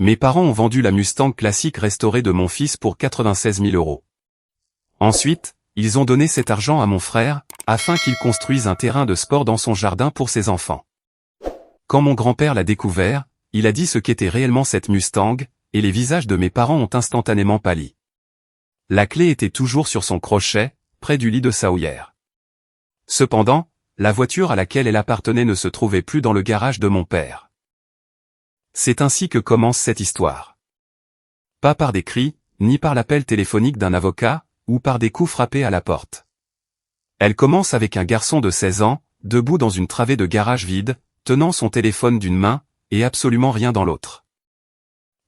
Mes parents ont vendu la Mustang classique restaurée de mon fils pour 96 000 €. Ensuite, ils ont donné cet argent à mon frère, afin qu'il construise un terrain de sport dans son jardin pour ses enfants. Quand mon grand-père l'a découvert, il a dit ce qu'était réellement cette Mustang, et les visages de mes parents ont instantanément pâli. La clé était toujours sur son crochet, près du lit de Sawyer. Cependant, la voiture à laquelle elle appartenait ne se trouvait plus dans le garage de mon père. C'est ainsi que commence cette histoire. Pas par des cris, ni par l'appel téléphonique d'un avocat, ou par des coups frappés à la porte. Elle commence avec un garçon de 16 ans, debout dans une travée de garage vide, tenant son téléphone d'une main, et absolument rien dans l'autre.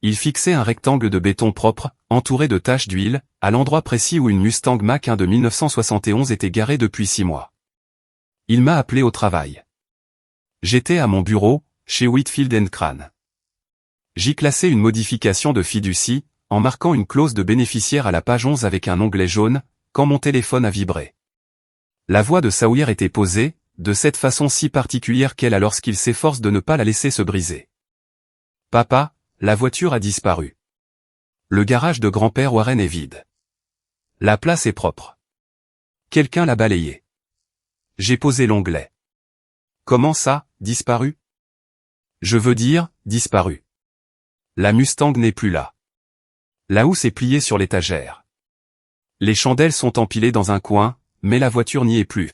Il fixait un rectangle de béton propre, entouré de taches d'huile, à l'endroit précis où une Mustang Mach-1 de 1971 était garée depuis 6 mois. Il m'a appelé au travail. J'étais à mon bureau, chez Whitfield & Crane. J'y classais une modification de fiducie, en marquant une clause de bénéficiaire à la page 11 avec un onglet jaune, quand mon téléphone a vibré. La voix de Sawyer était posée, de cette façon si particulière qu'elle a lorsqu'il s'efforce de ne pas la laisser se briser. « Papa, la voiture a disparu. Le garage de grand-père Warren est vide. La place est propre. Quelqu'un l'a balayée. J'ai posé l'onglet. Comment ça, disparu? Je veux dire, disparu. La Mustang n'est plus là. La housse est pliée sur l'étagère. Les chandelles sont empilées dans un coin, mais la voiture n'y est plus.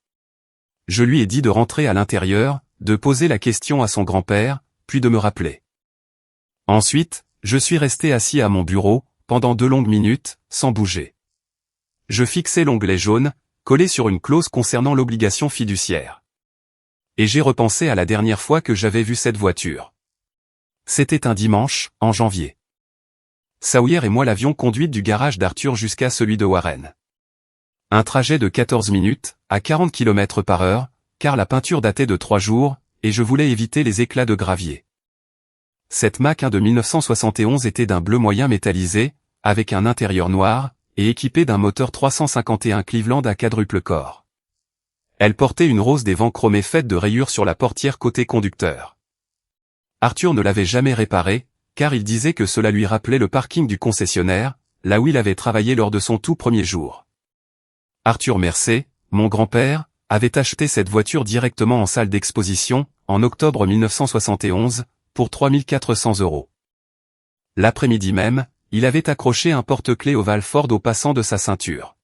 Je lui ai dit de rentrer à l'intérieur, de poser la question à son grand-père, puis de me rappeler. Ensuite, je suis resté assis à mon bureau, pendant 2 longues minutes, sans bouger. Je fixais l'onglet jaune, collé sur une clause concernant l'obligation fiduciaire. Et j'ai repensé à la dernière fois que j'avais vu cette voiture. C'était un dimanche, en janvier. Sawyer et moi l'avions conduite du garage d'Arthur jusqu'à celui de Warren. Un trajet de 14 minutes, à 40 km/h, car la peinture datait de 3 jours, et je voulais éviter les éclats de gravier. Cette Mach-1 de 1971 était d'un bleu moyen métallisé, avec un intérieur noir, et équipée d'un moteur 351 Cleveland à quadruple corps. Elle portait une rose des vents chromée faite de rayures sur la portière côté conducteur. Arthur ne l'avait jamais réparée, car il disait que cela lui rappelait le parking du concessionnaire, là où il avait travaillé lors de son tout premier jour. Arthur Mercé, mon grand-père, avait acheté cette voiture directement en salle d'exposition, en octobre 1971, pour 3 400 €. L'après-midi même, il avait accroché un porte-clés ovale Ford au passant de sa ceinture.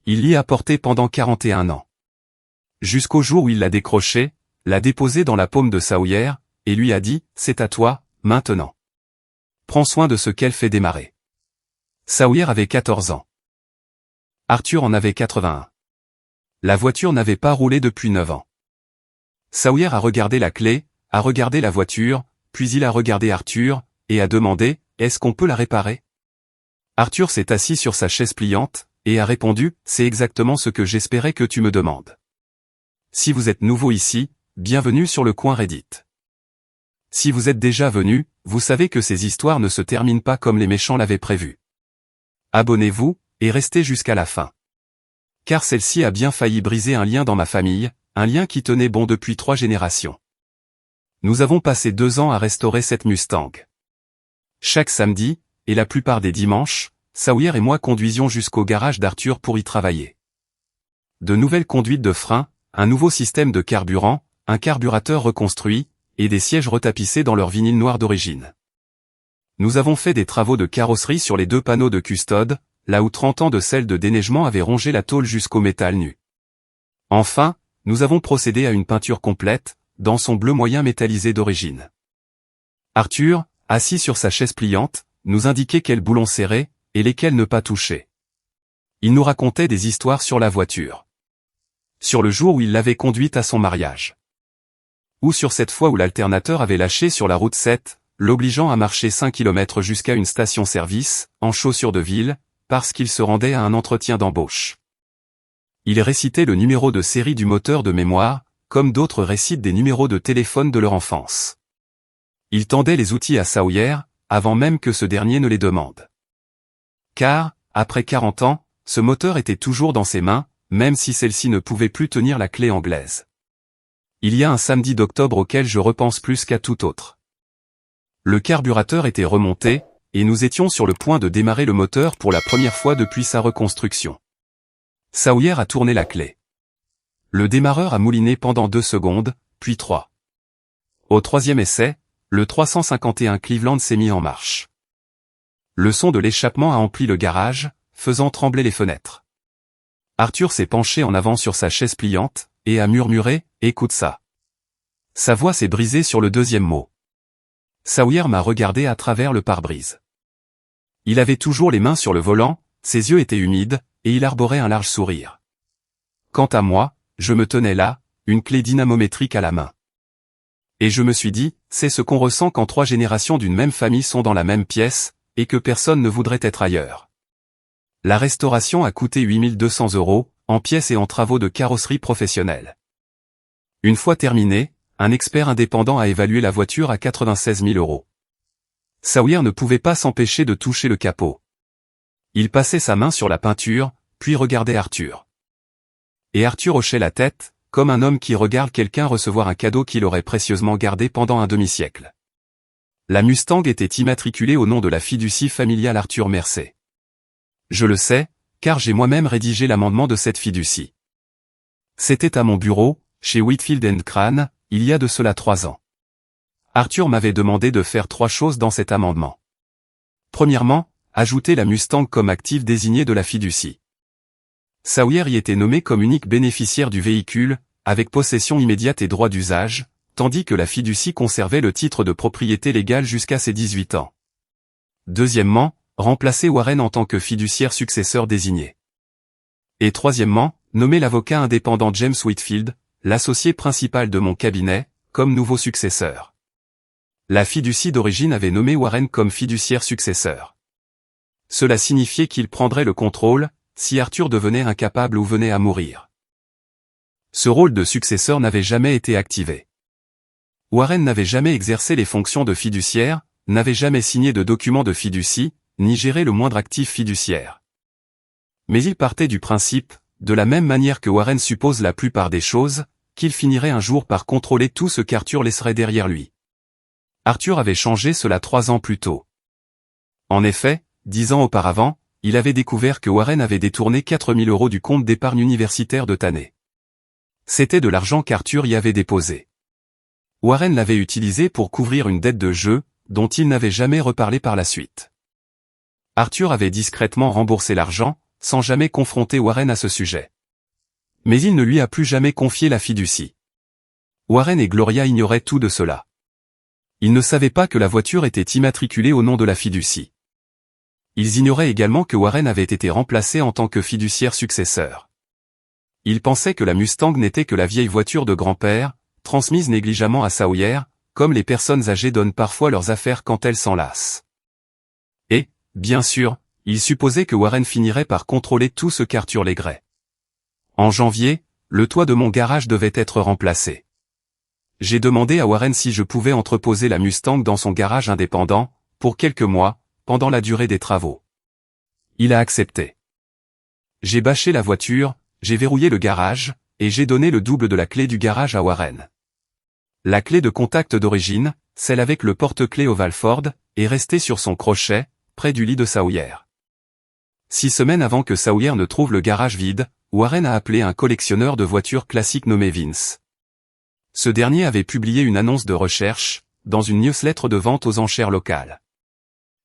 Il l'y a porté pendant 41 ans. Jusqu'au jour où il l'a décroché, l'a déposé dans la paume de Sawyer, et lui a dit, « C'est à toi, maintenant. Prends soin de ce qu'elle fait démarrer. » Sawyer avait 14 ans. Arthur en avait 81. La voiture n'avait pas roulé depuis 9 ans. Sawyer a regardé la clé, a regardé la voiture, puis il a regardé Arthur, et a demandé, « Est-ce qu'on peut la réparer ?» Arthur s'est assis sur sa chaise pliante, et a répondu, « C'est exactement ce que j'espérais que tu me demandes. Si vous êtes nouveau ici, bienvenue sur le coin Reddit. Si vous êtes déjà venu, vous savez que ces histoires ne se terminent pas comme les méchants l'avaient prévu. Abonnez-vous, et restez jusqu'à la fin. Car celle-ci a bien failli briser un lien dans ma famille, un lien qui tenait bon depuis 3 générations. Nous avons passé 2 ans à restaurer cette Mustang. Chaque samedi, et la plupart des dimanches, Sawyer et moi conduisions jusqu'au garage d'Arthur pour y travailler. De nouvelles conduites de frein, un nouveau système de carburant, un carburateur reconstruit, et des sièges retapissés dans leur vinyle noir d'origine. Nous avons fait des travaux de carrosserie sur les 2 panneaux de custode, là où 30 ans de sel de déneigement avaient rongé la tôle jusqu'au métal nu. Enfin, nous avons procédé à une peinture complète, dans son bleu moyen métallisé d'origine. Arthur, assis sur sa chaise pliante, nous indiquait quels boulons serrer, et lesquels ne pas toucher. Il nous racontait des histoires sur la voiture. Sur le jour où il l'avait conduite à son mariage. Ou sur cette fois où l'alternateur avait lâché sur la route 7, l'obligeant à marcher 5 km jusqu'à une station-service, en chaussures de ville, parce qu'il se rendait à un entretien d'embauche. Il récitait le numéro de série du moteur de mémoire, comme d'autres récitent des numéros de téléphone de leur enfance. Il tendait les outils à Sawyer, avant même que ce dernier ne les demande. Car, après 40 ans, ce moteur était toujours dans ses mains, même si celle-ci ne pouvait plus tenir la clé anglaise. Il y a un samedi d'octobre auquel je repense plus qu'à tout autre. Le carburateur était remonté, et nous étions sur le point de démarrer le moteur pour la première fois depuis sa reconstruction. Sawyer a tourné la clé. Le démarreur a mouliné pendant 2 secondes, puis 3. Au 3e essai, le 351 Cleveland s'est mis en marche. Le son de l'échappement a empli le garage, faisant trembler les fenêtres. Arthur s'est penché en avant sur sa chaise pliante, et a murmuré « Écoute ça ». Sa voix s'est brisée sur le 2e mot. Sawyer m'a regardé à travers le pare-brise. Il avait toujours les mains sur le volant, ses yeux étaient humides, et il arborait un large sourire. Quant à moi, je me tenais là, une clé dynamométrique à la main. Et je me suis dit, c'est ce qu'on ressent quand 3 générations d'une même famille sont dans la même pièce, et que personne ne voudrait être ailleurs. La restauration a coûté 8 200 €, en pièces et en travaux de carrosserie professionnelle. Une fois terminée, un expert indépendant a évalué la voiture à 96 000 €. Sawyer ne pouvait pas s'empêcher de toucher le capot. Il passait sa main sur la peinture, puis regardait Arthur. Et Arthur hochait la tête, comme un homme qui regarde quelqu'un recevoir un cadeau qu'il aurait précieusement gardé pendant un demi-siècle. La Mustang était immatriculée au nom de la fiducie familiale Arthur Mercer. Je le sais, car j'ai moi-même rédigé l'amendement de cette fiducie. C'était à mon bureau, chez Whitfield & Crane, il y a de cela 3 ans. Arthur m'avait demandé de faire 3 choses dans cet amendement. Premièrement, ajouter la Mustang comme actif désigné de la fiducie. Sawyer y était nommé comme unique bénéficiaire du véhicule, avec possession immédiate et droit d'usage, tandis que la fiducie conservait le titre de propriété légale jusqu'à ses 18 ans. Deuxièmement, remplacer Warren en tant que fiduciaire successeur désigné. Et troisièmement, nommer l'avocat indépendant James Whitfield, l'associé principal de mon cabinet, comme nouveau successeur. La fiducie d'origine avait nommé Warren comme fiduciaire successeur. Cela signifiait qu'il prendrait le contrôle, si Arthur devenait incapable ou venait à mourir. Ce rôle de successeur n'avait jamais été activé. Warren n'avait jamais exercé les fonctions de fiduciaire, n'avait jamais signé de documents de fiducie, ni géré le moindre actif fiduciaire. Mais il partait du principe, de la même manière que Warren suppose la plupart des choses, qu'il finirait un jour par contrôler tout ce qu'Arthur laisserait derrière lui. Arthur avait changé cela 3 ans plus tôt. En effet, 10 ans auparavant, il avait découvert que Warren avait détourné 4 000 € du compte d'épargne universitaire de Taney. C'était de l'argent qu'Arthur y avait déposé. Warren l'avait utilisé pour couvrir une dette de jeu, dont il n'avait jamais reparlé par la suite. Arthur avait discrètement remboursé l'argent, sans jamais confronter Warren à ce sujet. Mais il ne lui a plus jamais confié la fiducie. Warren et Gloria ignoraient tout de cela. Ils ne savaient pas que la voiture était immatriculée au nom de la fiducie. Ils ignoraient également que Warren avait été remplacé en tant que fiduciaire successeur. Ils pensaient que la Mustang n'était que la vieille voiture de grand-père, transmise négligemment à Sawyer, comme les personnes âgées donnent parfois leurs affaires quand elles s'en lassent. Et, bien sûr, ils supposaient que Warren finirait par contrôler tout ce qu'Arthur léguerait. En janvier, le toit de mon garage devait être remplacé. J'ai demandé à Warren si je pouvais entreposer la Mustang dans son garage indépendant, pour quelques mois, pendant la durée des travaux. Il a accepté. J'ai bâché la voiture, j'ai verrouillé le garage, et j'ai donné le double de la clé du garage à Warren. La clé de contact d'origine, celle avec le porte-clés ovale Ford, est restée sur son crochet, près du lit de Sawyer. 6 semaines avant que Sawyer ne trouve le garage vide, Warren a appelé un collectionneur de voitures classiques nommé Vince. Ce dernier avait publié une annonce de recherche, dans une newsletter de vente aux enchères locales.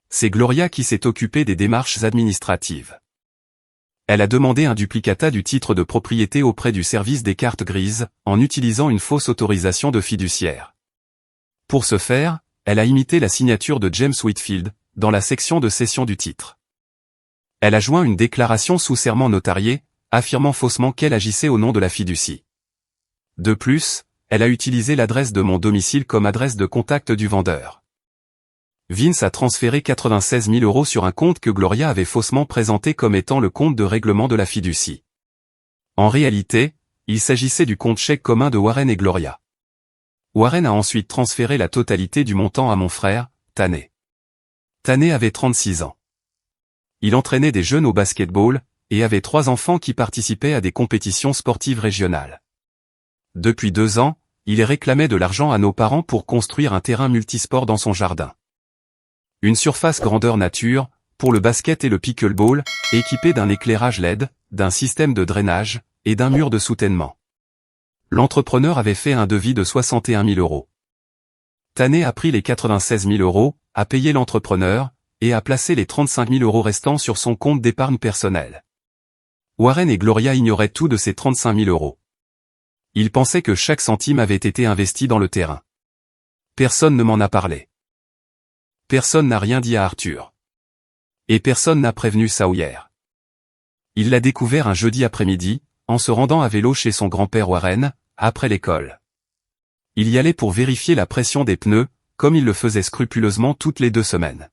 C'est Gloria qui s'est occupée des démarches administratives. Elle a demandé un duplicata du titre de propriété auprès du service des cartes grises, en utilisant une fausse autorisation de fiduciaire. Pour ce faire, elle a imité la signature de James Whitfield, dans la section de cession du titre. Elle a joint une déclaration sous serment notarié, affirmant faussement qu'elle agissait au nom de la fiducie. De plus, elle a utilisé l'adresse de mon domicile comme adresse de contact du vendeur. Vince a transféré 96 000 € sur un compte que Gloria avait faussement présenté comme étant le compte de règlement de la fiducie. En réalité, il s'agissait du compte chèque commun de Warren et Gloria. Warren a ensuite transféré la totalité du montant à mon frère, Taney. Taney avait 36 ans. Il entraînait des jeunes au basket-ball, et avait 3 enfants qui participaient à des compétitions sportives régionales. Depuis 2 ans, il réclamait de l'argent à nos parents pour construire un terrain multisport dans son jardin. Une surface grandeur nature, pour le basket et le pickleball, équipée d'un éclairage LED, d'un système de drainage, et d'un mur de soutènement. L'entrepreneur avait fait un devis de 61 000 euros. Tané a pris les 96 000 euros, a payé l'entrepreneur, et a placé les 35 000 euros restants sur son compte d'épargne personnelle. Warren et Gloria ignoraient tout de ces 35 000 euros. Ils pensaient que chaque centime avait été investi dans le terrain. Personne ne m'en a parlé. Personne n'a rien dit à Arthur. Et personne n'a prévenu Sawyer. Il l'a découvert un jeudi après-midi, en se rendant à vélo chez son grand-père Warren, après l'école. Il y allait pour vérifier la pression des pneus, comme il le faisait scrupuleusement toutes les 2 semaines.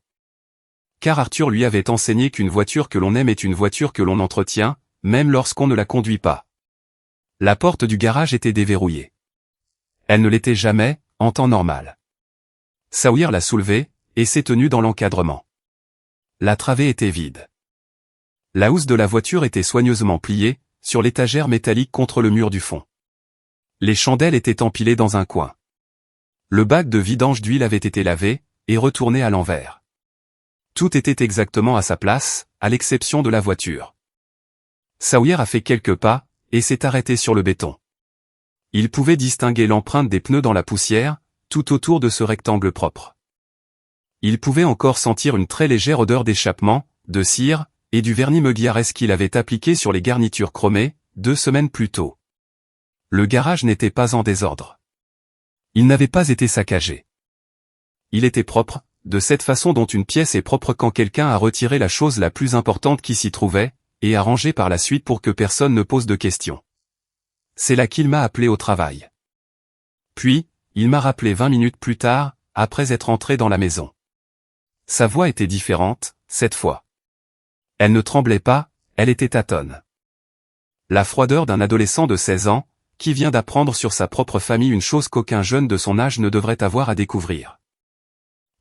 Car Arthur lui avait enseigné qu'une voiture que l'on aime est une voiture que l'on entretient, même lorsqu'on ne la conduit pas. La porte du garage était déverrouillée. Elle ne l'était jamais, en temps normal. Sawyer l'a soulevée, et s'est tenu dans l'encadrement. La travée était vide. La housse de la voiture était soigneusement pliée, sur l'étagère métallique contre le mur du fond. Les chandelles étaient empilées dans un coin. Le bac de vidange d'huile avait été lavé, et retourné à l'envers. Tout était exactement à sa place, à l'exception de la voiture. Sawyer a fait quelques pas, et s'est arrêté sur le béton. Il pouvait distinguer l'empreinte des pneus dans la poussière, tout autour de ce rectangle propre. Il pouvait encore sentir une très légère odeur d'échappement, de cire, et du vernis Meguiarès qu'il avait appliqué sur les garnitures chromées, 2 semaines plus tôt. Le garage n'était pas en désordre. Il n'avait pas été saccagé. Il était propre, de cette façon dont une pièce est propre quand quelqu'un a retiré la chose la plus importante qui s'y trouvait, et a rangé par la suite pour que personne ne pose de questions. C'est là qu'il m'a appelé au travail. Puis, il m'a rappelé 20 minutes plus tard, après être entré dans la maison. Sa voix était différente, cette fois. Elle ne tremblait pas, elle était atone. La froideur d'un adolescent de 16 ans, qui vient d'apprendre sur sa propre famille une chose qu'aucun jeune de son âge ne devrait avoir à découvrir.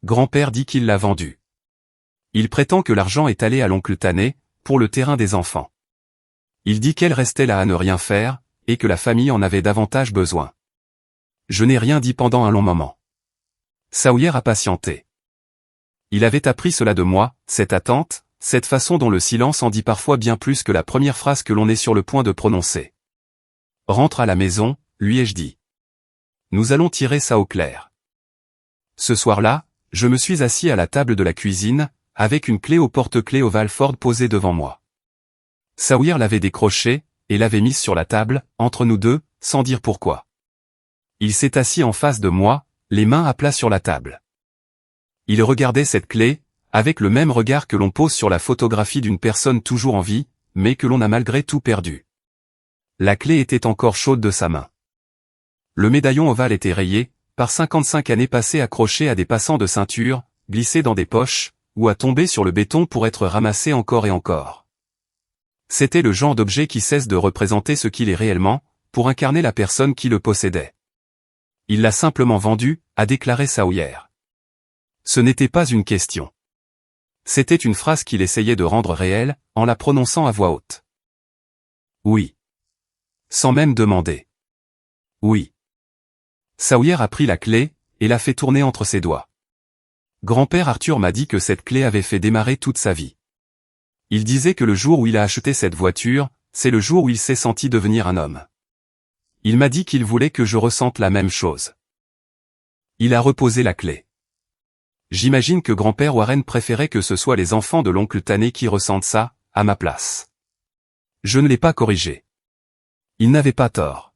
Grand-père dit qu'il l'a vendu. Il prétend que l'argent est allé à l'oncle Tané, pour le terrain des enfants. Il dit qu'elle restait là à ne rien faire, et que la famille en avait davantage besoin. Je n'ai rien dit pendant un long moment. Sawyer a patienté. Il avait appris cela de moi, cette attente, cette façon dont le silence en dit parfois bien plus que la première phrase que l'on est sur le point de prononcer. Rentre à la maison, lui ai-je dit. Nous allons tirer ça au clair. Ce soir-là, je me suis assis à la table de la cuisine, avec une clé au porte-clés ovale Ford posée devant moi. Sawyer l'avait décrochée, et l'avait mise sur la table, entre nous deux, sans dire pourquoi. Il s'est assis en face de moi, les mains à plat sur la table. Il regardait cette clé, avec le même regard que l'on pose sur la photographie d'une personne toujours en vie, mais que l'on a malgré tout perdu. La clé était encore chaude de sa main. Le médaillon ovale était rayé, par 55 années passées accrochées à des passants de ceinture, glissées dans des poches, ou à tomber sur le béton pour être ramassées encore et encore. C'était le genre d'objet qui cesse de représenter ce qu'il est réellement, pour incarner la personne qui le possédait. Il l'a simplement vendu, a déclaré Sawyer. Ce n'était pas une question. C'était une phrase qu'il essayait de rendre réelle, en la prononçant à voix haute. Oui. Sans même demander. Oui. Sawyer a pris la clé, et l'a fait tourner entre ses doigts. Grand-père Arthur m'a dit que cette clé avait fait démarrer toute sa vie. Il disait que le jour où il a acheté cette voiture, c'est le jour où il s'est senti devenir un homme. Il m'a dit qu'il voulait que je ressente la même chose. Il a reposé la clé. J'imagine que grand-père Warren préférait que ce soit les enfants de l'oncle Tané qui ressentent ça, à ma place. Je ne l'ai pas corrigé. Il n'avait pas tort.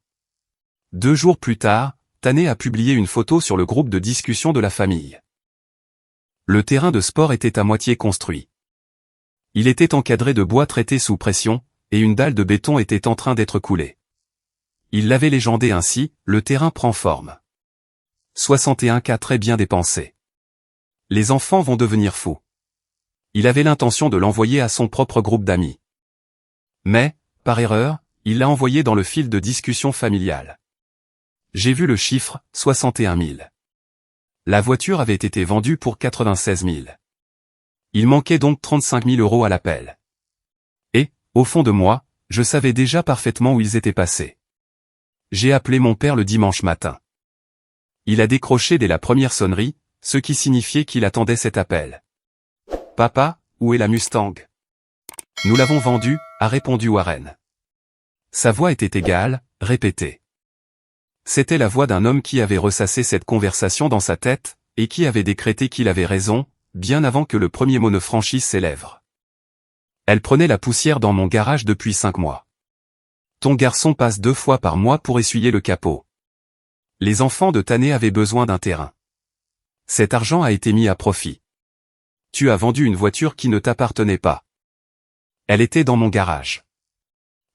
2 jours plus tard, Tané a publié une photo sur le groupe de discussion de la famille. Le terrain de sport était à moitié construit. Il était encadré de bois traité sous pression, et une dalle de béton était en train d'être coulée. Il l'avait légendé ainsi, le terrain prend forme. 61K très bien dépensé. Les enfants vont devenir fous. Il avait l'intention de l'envoyer à son propre groupe d'amis. Mais, par erreur, il l'a envoyé dans le fil de discussion familiale. J'ai vu le chiffre, 61 000. La voiture avait été vendue pour 96 000. Il manquait donc 35 000 euros à l'appel. Et, au fond de moi, je savais déjà parfaitement où ils étaient passés. J'ai appelé mon père le dimanche matin. Il a décroché dès la première sonnerie, ce qui signifiait qu'il attendait cet appel. « Papa, où est la Mustang ?»« Nous l'avons vendue, » a répondu Warren. Sa voix était égale, répétée. C'était la voix d'un homme qui avait ressassé cette conversation dans sa tête, et qui avait décrété qu'il avait raison, bien avant que le premier mot ne franchisse ses lèvres. Elle prenait la poussière dans mon garage depuis 5 mois. Ton garçon passe 2 fois par mois pour essuyer le capot. Les enfants de Tanné avaient besoin d'un terrain. Cet argent a été mis à profit. Tu as vendu une voiture qui ne t'appartenait pas. Elle était dans mon garage.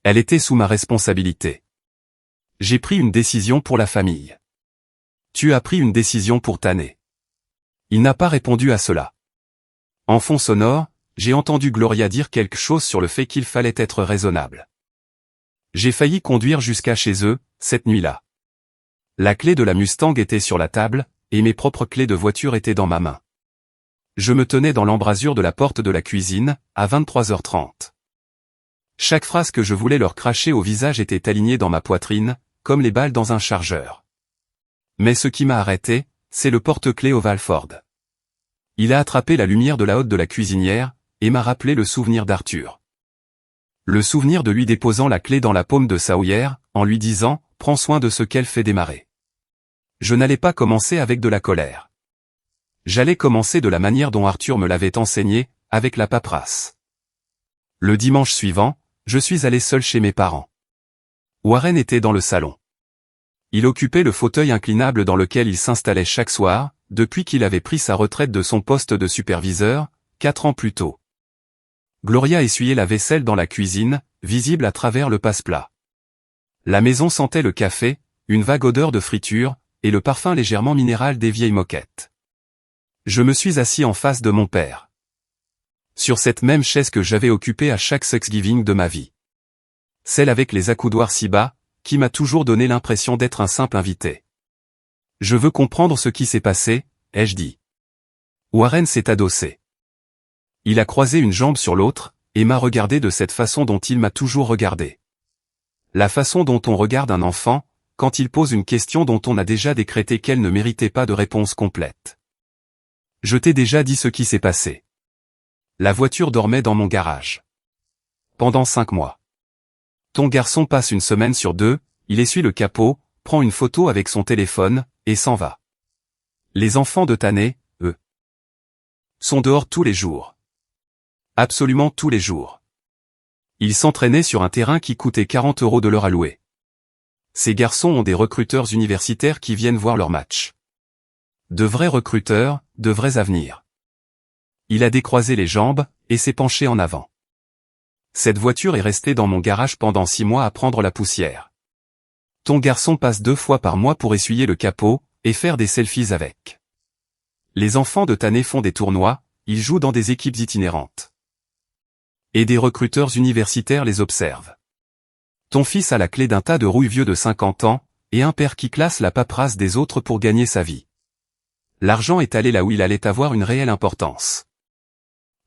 Elle était sous ma responsabilité. J'ai pris une décision pour la famille. Tu as pris une décision pour Tanné. Il n'a pas répondu à cela. En fond sonore, j'ai entendu Gloria dire quelque chose sur le fait qu'il fallait être raisonnable. J'ai failli conduire jusqu'à chez eux, cette nuit-là. La clé de la Mustang était sur la table, et mes propres clés de voiture étaient dans ma main. Je me tenais dans l'embrasure de la porte de la cuisine, à 23h30. Chaque phrase que je voulais leur cracher au visage était alignée dans ma poitrine, comme les balles dans un chargeur. Mais ce qui m'a arrêté, c'est le porte-clés Oval Ford. Il a attrapé la lumière de la hotte de la cuisinière, et m'a rappelé le souvenir d'Arthur. Le souvenir de lui déposant la clé dans la paume de Sawyer, en lui disant « Prends soin de ce qu'elle fait démarrer ». Je n'allais pas commencer avec de la colère. J'allais commencer de la manière dont Arthur me l'avait enseigné, avec la paperasse. Le dimanche suivant, je suis allé seul chez mes parents. Warren était dans le salon. Il occupait le fauteuil inclinable dans lequel il s'installait chaque soir, depuis qu'il avait pris sa retraite de son poste de superviseur, 4 ans plus tôt. Gloria essuyait la vaisselle dans la cuisine, visible à travers le passe-plat. La maison sentait le café, une vague odeur de friture, et le parfum légèrement minéral des vieilles moquettes. Je me suis assis en face de mon père. Sur cette même chaise que j'avais occupée à chaque Thanksgiving de ma vie. Celle avec les accoudoirs si bas, qui m'a toujours donné l'impression d'être un simple invité. Je veux comprendre ce qui s'est passé, ai-je dit. Warren s'est adossé. Il a croisé une jambe sur l'autre, et m'a regardé de cette façon dont il m'a toujours regardé. La façon dont on regarde un enfant, quand il pose une question dont on a déjà décrété qu'elle ne méritait pas de réponse complète. Je t'ai déjà dit ce qui s'est passé. La voiture dormait dans mon garage. Pendant 5 mois. Ton garçon passe une semaine sur 2, il essuie le capot, prend une photo avec son téléphone, et s'en va. Les enfants de Tanné, eux, sont dehors tous les jours. Absolument tous les jours. Ils s'entraînaient sur un terrain qui coûtait 40 € de leur allouer. Ces garçons ont des recruteurs universitaires qui viennent voir leurs matchs. De vrais recruteurs, de vrais avenirs. Il a décroisé les jambes, et s'est penché en avant. Cette voiture est restée dans mon garage pendant 6 mois à prendre la poussière. Ton garçon passe 2 fois par mois pour essuyer le capot, et faire des selfies avec. Les enfants de Tanné font des tournois, ils jouent dans des équipes itinérantes. Et des recruteurs universitaires les observent. Ton fils a la clé d'un tas de rouille vieux de 50 ans, et un père qui classe la paperasse des autres pour gagner sa vie. L'argent est allé là où il allait avoir une réelle importance.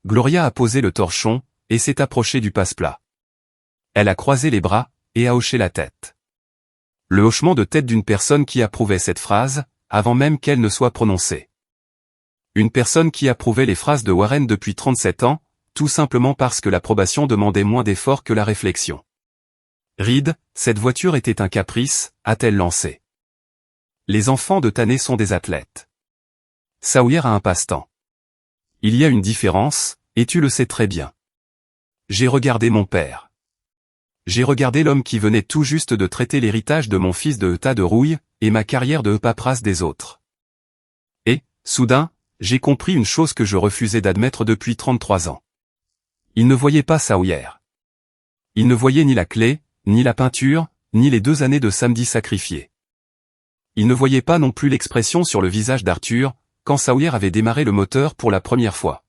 Gloria a posé le torchon, et s'est approchée du passe-plat. Elle a croisé les bras, et a hoché la tête. Le hochement de tête d'une personne qui approuvait cette phrase, avant même qu'elle ne soit prononcée. Une personne qui approuvait les phrases de Warren depuis 37 ans, tout simplement parce que l'approbation demandait moins d'efforts que la réflexion. Reed, cette voiture était un caprice, a-t-elle lancé. Les enfants de Tanné sont des athlètes. Sawyer a un passe-temps. Il y a une différence, et tu le sais très bien. J'ai regardé mon père. J'ai regardé l'homme qui venait tout juste de traiter l'héritage de mon fils de tas de rouille, et ma carrière de paperasse des autres. Et, soudain, j'ai compris une chose que je refusais d'admettre depuis 33 ans. Il ne voyait pas Sawyer. Il ne voyait ni la clé, ni la peinture, ni les 2 années de samedi sacrifiés. Il ne voyait pas non plus l'expression sur le visage d'Arthur, quand Sawyer avait démarré le moteur pour la première fois.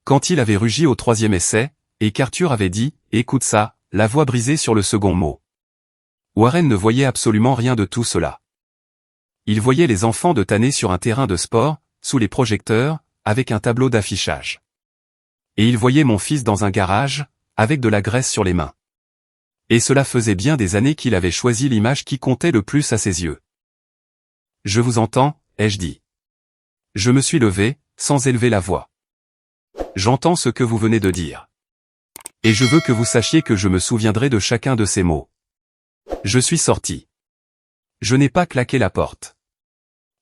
Quand il avait rugi au 3e essai, et qu'Arthur avait dit « Écoute ça », la voix brisée sur le second mot. Warren ne voyait absolument rien de tout cela. Il voyait les enfants de Tanné sur un terrain de sport, sous les projecteurs, avec un tableau d'affichage. Et il voyait mon fils dans un garage, avec de la graisse sur les mains. Et cela faisait bien des années qu'il avait choisi l'image qui comptait le plus à ses yeux. « Je vous entends », ai-je dit. Je me suis levé, sans élever la voix. J'entends ce que vous venez de dire. Et je veux que vous sachiez que je me souviendrai de chacun de ces mots. Je suis sorti. Je n'ai pas claqué la porte.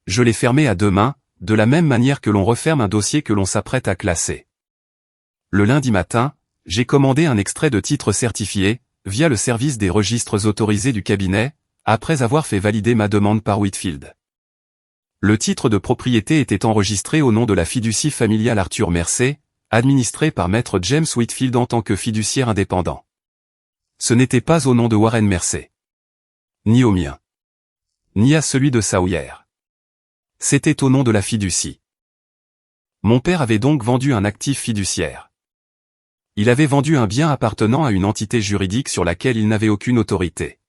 Je l'ai fermée à deux mains, de la même manière que l'on referme un dossier que l'on s'apprête à classer. Le lundi matin, j'ai commandé un extrait de titre certifié, via le service des registres autorisés du cabinet, après avoir fait valider ma demande par Whitfield. Le titre de propriété était enregistré au nom de la fiducie familiale Arthur Mercé, administrée par maître James Whitfield en tant que fiduciaire indépendant. Ce n'était pas au nom de Warren Mercé. Ni au mien. Ni à celui de Sawyer. C'était au nom de la fiducie. Mon père avait donc vendu un actif fiduciaire. Il avait vendu un bien appartenant à une entité juridique sur laquelle il n'avait aucune autorité.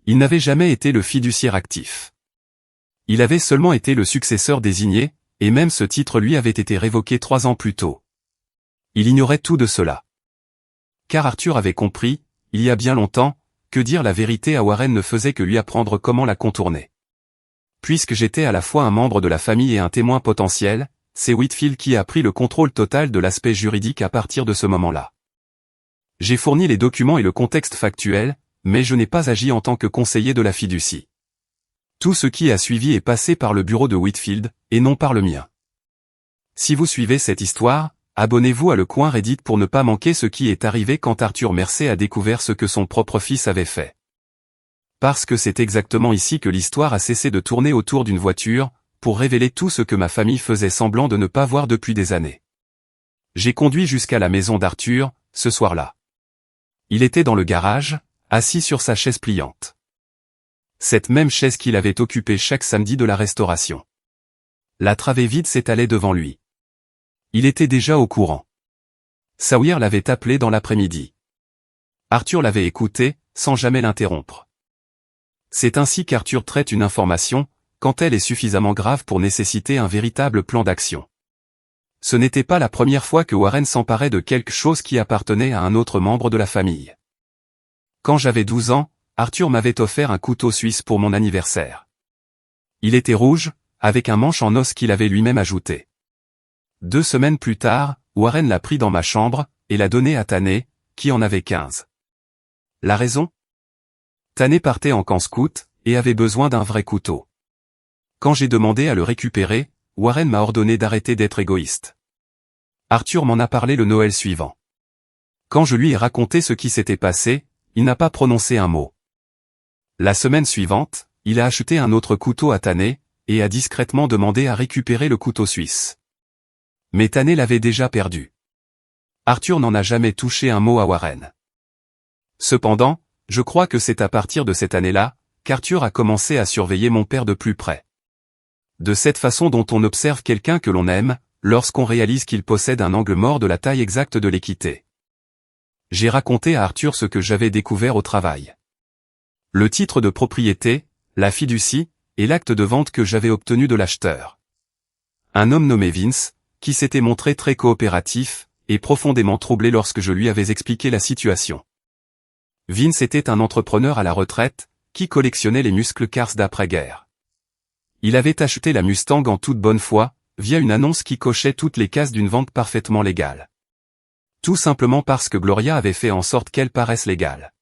Il n'avait jamais été le fiduciaire actif. Il avait seulement été le successeur désigné, et même ce titre lui avait été révoqué 3 ans plus tôt. Il ignorait tout de cela. Car Arthur avait compris, il y a bien longtemps, que dire la vérité à Warren ne faisait que lui apprendre comment la contourner. Puisque j'étais à la fois un membre de la famille et un témoin potentiel, c'est Whitfield qui a pris le contrôle total de l'aspect juridique à partir de ce moment-là. J'ai fourni les documents et le contexte factuel, mais je n'ai pas agi en tant que conseiller de la fiducie. Tout ce qui a suivi est passé par le bureau de Whitfield, et non par le mien. Si vous suivez cette histoire, abonnez-vous à Le Coin Reddit pour ne pas manquer ce qui est arrivé quand Arthur Mercé a découvert ce que son propre fils avait fait. Parce que c'est exactement ici que l'histoire a cessé de tourner autour d'une voiture, pour révéler tout ce que ma famille faisait semblant de ne pas voir depuis des années. J'ai conduit jusqu'à la maison d'Arthur, ce soir-là. Il était dans le garage, assis sur sa chaise pliante. Cette même chaise qu'il avait occupée chaque samedi de la restauration. La travée vide s'étalait devant lui. Il était déjà au courant. Sawyer l'avait appelé dans l'après-midi. Arthur l'avait écouté, sans jamais l'interrompre. C'est ainsi qu'Arthur traite une information, quand elle est suffisamment grave pour nécessiter un véritable plan d'action. Ce n'était pas la première fois que Warren s'emparait de quelque chose qui appartenait à un autre membre de la famille. Quand j'avais 12 ans, Arthur m'avait offert un couteau suisse pour mon anniversaire. Il était rouge, avec un manche en os qu'il avait lui-même ajouté. 2 semaines plus tard, Warren l'a pris dans ma chambre, et l'a donné à Tanné, qui en avait 15. La raison ? Tanné partait en camp scout, et avait besoin d'un vrai couteau. Quand j'ai demandé à le récupérer, Warren m'a ordonné d'arrêter d'être égoïste. Arthur m'en a parlé le Noël suivant. Quand je lui ai raconté ce qui s'était passé, il n'a pas prononcé un mot. La semaine suivante, il a acheté un autre couteau à Tanné, et a discrètement demandé à récupérer le couteau suisse. Mais Tanné l'avait déjà perdu. Arthur n'en a jamais touché un mot à Warren. Cependant, je crois que c'est à partir de cette année-là, qu'Arthur a commencé à surveiller mon père de plus près. De cette façon dont on observe quelqu'un que l'on aime, lorsqu'on réalise qu'il possède un angle mort de la taille exacte de l'équité. J'ai raconté à Arthur ce que j'avais découvert au travail. Le titre de propriété, la fiducie, et l'acte de vente que j'avais obtenu de l'acheteur. Un homme nommé Vince, qui s'était montré très coopératif, et profondément troublé lorsque je lui avais expliqué la situation. Vince était un entrepreneur à la retraite, qui collectionnait les muscle cars d'après-guerre. Il avait acheté la Mustang en toute bonne foi, via une annonce qui cochait toutes les cases d'une vente parfaitement légale. Tout simplement parce que Gloria avait fait en sorte qu'elle paraisse légale.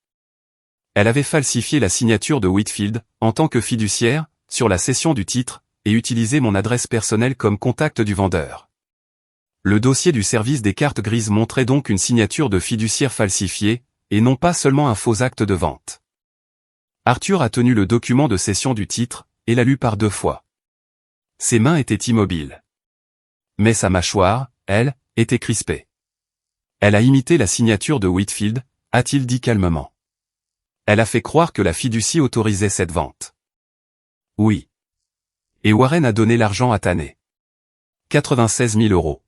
Elle avait falsifié la signature de Whitfield, en tant que fiduciaire, sur la cession du titre, et utilisé mon adresse personnelle comme contact du vendeur. Le dossier du service des cartes grises montrait donc une signature de fiduciaire falsifiée, et non pas seulement un faux acte de vente. Arthur a tenu le document de cession du titre, et l'a lu par 2 fois. Ses mains étaient immobiles. Mais sa mâchoire, elle, était crispée. Elle a imité la signature de Whitfield, a-t-il dit calmement. Elle a fait croire que la fiducie autorisait cette vente. Oui. Et Warren a donné l'argent à Tanné. 96 000 €.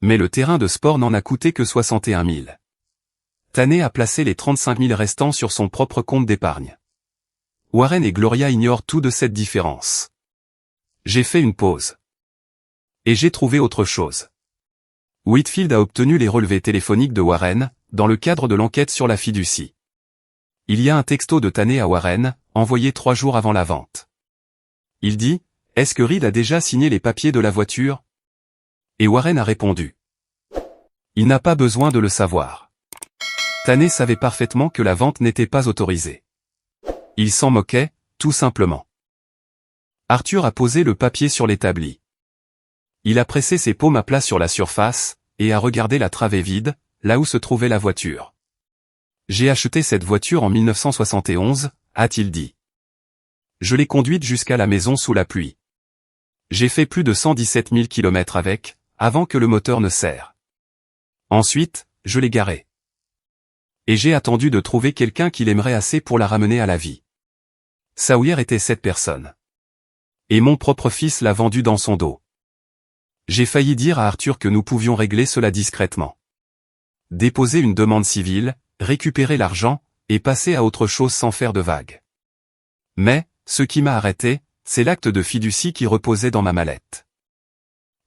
Mais le terrain de sport n'en a coûté que 61 000. Tanné a placé les 35 000 restants sur son propre compte d'épargne. Warren et Gloria ignorent tout de cette différence. J'ai fait une pause. Et j'ai trouvé autre chose. Whitfield a obtenu les relevés téléphoniques de Warren, dans le cadre de l'enquête sur la fiducie. Il y a un texto de Tanné à Warren, envoyé 3 jours avant la vente. Il dit « Est-ce que Reed a déjà signé les papiers de la voiture? Et Warren a répondu. Il n'a pas besoin de le savoir. Tanner savait parfaitement que la vente n'était pas autorisée. Il s'en moquait, tout simplement. Arthur a posé le papier sur l'établi. Il a pressé ses paumes à plat sur la surface, et a regardé la travée vide, là où se trouvait la voiture. J'ai acheté cette voiture en 1971, a-t-il dit. Je l'ai conduite jusqu'à la maison sous la pluie. J'ai fait plus de 117 000 km avec, avant que le moteur ne serre. Ensuite, je l'ai garée. Et j'ai attendu de trouver quelqu'un qui l'aimerait assez pour la ramener à la vie. Sawyer était cette personne. Et mon propre fils l'a vendue dans son dos. J'ai failli dire à Arthur que nous pouvions régler cela discrètement. Déposer une demande civile, récupérer l'argent, et passer à autre chose sans faire de vagues. Mais, ce qui m'a arrêté, c'est l'acte de fiducie qui reposait dans ma mallette.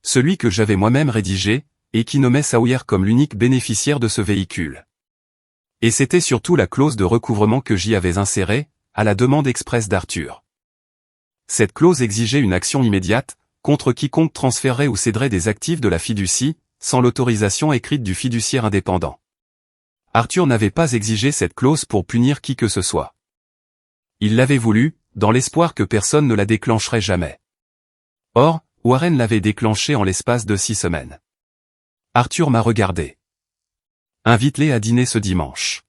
Celui que j'avais moi-même rédigé, et qui nommait Sawyer comme l'unique bénéficiaire de ce véhicule. Et c'était surtout la clause de recouvrement que j'y avais insérée, à la demande expresse d'Arthur. Cette clause exigeait une action immédiate, contre quiconque transférerait ou céderait des actifs de la fiducie, sans l'autorisation écrite du fiduciaire indépendant. Arthur n'avait pas exigé cette clause pour punir qui que ce soit. Il l'avait voulu, dans l'espoir que personne ne la déclencherait jamais. Or, Warren l'avait déclenchée en l'espace de 6 semaines. Arthur m'a regardé. Invite-les à dîner ce dimanche.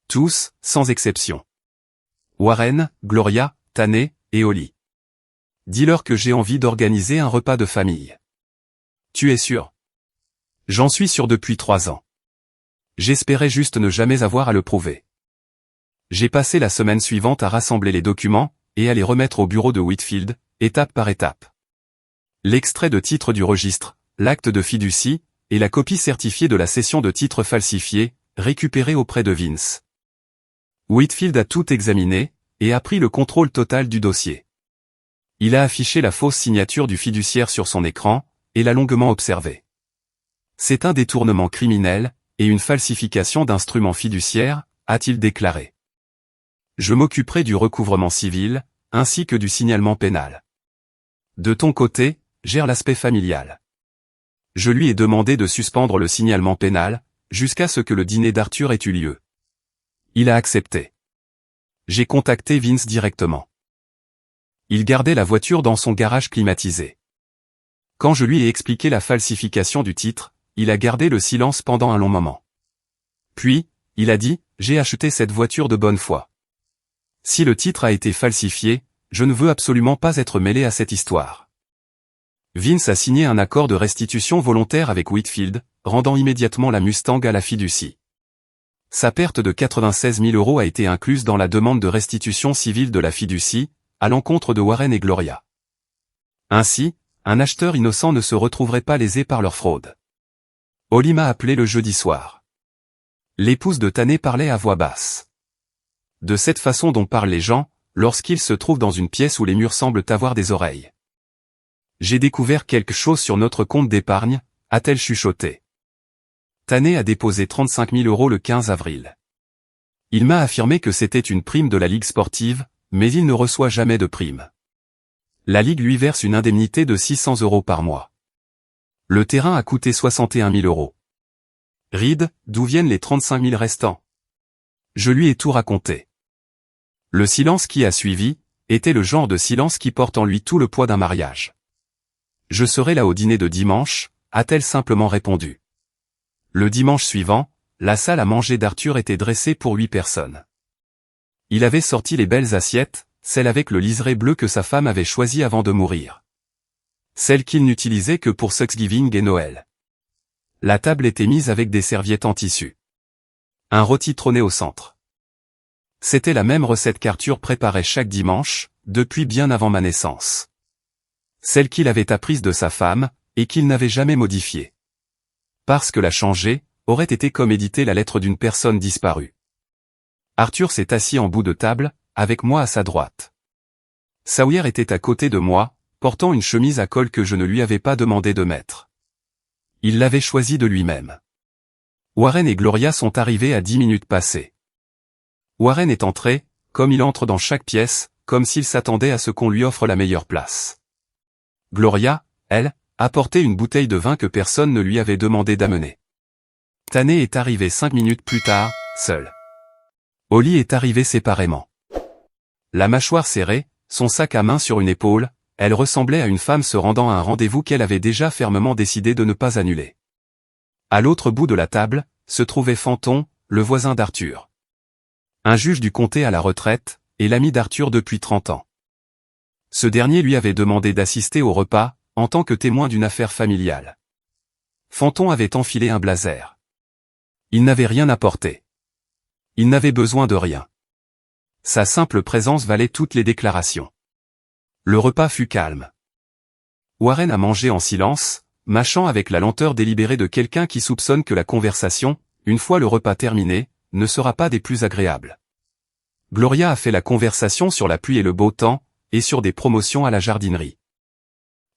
Tous, sans exception. Warren, Gloria, Tanner, et Holly. Dis-leur que j'ai envie d'organiser un repas de famille. Tu es sûr? J'en suis sûr depuis 3 ans. J'espérais juste ne jamais avoir à le prouver. J'ai passé la semaine suivante à rassembler les documents, et à les remettre au bureau de Whitfield, étape par étape. L'extrait de titre du registre, l'acte de fiducie, et la copie certifiée de la cession de titres falsifiés, récupérée auprès de Vince. Whitfield a tout examiné, et a pris le contrôle total du dossier. Il a affiché la fausse signature du fiduciaire sur son écran, et l'a longuement observé. C'est un détournement criminel, et une falsification d'instruments fiduciaires, a-t-il déclaré. Je m'occuperai du recouvrement civil, ainsi que du signalement pénal. De ton côté, gère l'aspect familial. Je lui ai demandé de suspendre le signalement pénal, jusqu'à ce que le dîner d'Arthur ait eu lieu. Il a accepté. J'ai contacté Vince directement. Il gardait la voiture dans son garage climatisé. Quand je lui ai expliqué la falsification du titre, il a gardé le silence pendant un long moment. Puis, il a dit, j'ai acheté cette voiture de bonne foi. Si le titre a été falsifié, je ne veux absolument pas être mêlé à cette histoire. Vince a signé un accord de restitution volontaire avec Whitfield, rendant immédiatement la Mustang à la fiducie. Sa perte de 96 000 € a été incluse dans la demande de restitution civile de la fiducie, à l'encontre de Warren et Gloria. Ainsi, un acheteur innocent ne se retrouverait pas lésé par leur fraude. Holly m'a appelé le jeudi soir. L'épouse de Tanner parlait à voix basse. De cette façon dont parlent les gens, lorsqu'ils se trouvent dans une pièce où les murs semblent avoir des oreilles. J'ai découvert quelque chose sur notre compte d'épargne, a-t-elle chuchoté. Tanner a déposé 35 000 € le 15 avril. Il m'a affirmé que c'était une prime de la Ligue sportive, mais il ne reçoit jamais de prime. La Ligue lui verse une indemnité de 600 € par mois. Le terrain a coûté 61 000 €. Reed, d'où viennent les 35 000 restants? Je lui ai tout raconté. Le silence qui a suivi, était le genre de silence qui porte en lui tout le poids d'un mariage. Je serai là au dîner de dimanche, a-t-elle simplement répondu. Le dimanche suivant, la salle à manger d'Arthur était dressée pour 8 personnes. Il avait sorti les belles assiettes, celles avec le liseré bleu que sa femme avait choisi avant de mourir. Celles qu'il n'utilisait que pour Thanksgiving et Noël. La table était mise avec des serviettes en tissu. Un rôti trônait au centre. C'était la même recette qu'Arthur préparait chaque dimanche, depuis bien avant ma naissance. Celle qu'il avait apprise de sa femme, et qu'il n'avait jamais modifiée. Parce que la changer, aurait été comme éditer la lettre d'une personne disparue. Arthur s'est assis en bout de table, avec moi à sa droite. Sawyer était à côté de moi, portant une chemise à col que je ne lui avais pas demandé de mettre. Il l'avait choisie de lui-même. Warren et Gloria sont arrivés à 10 minutes passées. Warren est entré, comme il entre dans chaque pièce, comme s'il s'attendait à ce qu'on lui offre la meilleure place. Gloria, elle, apportait une bouteille de vin que personne ne lui avait demandé d'amener. Tané est arrivé 5 minutes plus tard, seul. Holly est arrivée séparément. La mâchoire serrée, son sac à main sur une épaule, elle ressemblait à une femme se rendant à un rendez-vous qu'elle avait déjà fermement décidé de ne pas annuler. À l'autre bout de la table, se trouvait Fanton, le voisin d'Arthur. Un juge du comté à la retraite, et l'ami d'Arthur depuis 30 ans. Ce dernier lui avait demandé d'assister au repas, en tant que témoin d'une affaire familiale. Fanton avait enfilé un blazer. Il n'avait rien apporté. Il n'avait besoin de rien. Sa simple présence valait toutes les déclarations. Le repas fut calme. Warren a mangé en silence, mâchant avec la lenteur délibérée de quelqu'un qui soupçonne que la conversation, une fois le repas terminé, ne sera pas des plus agréables. Gloria a fait la conversation sur la pluie et le beau temps, et sur des promotions à la jardinerie.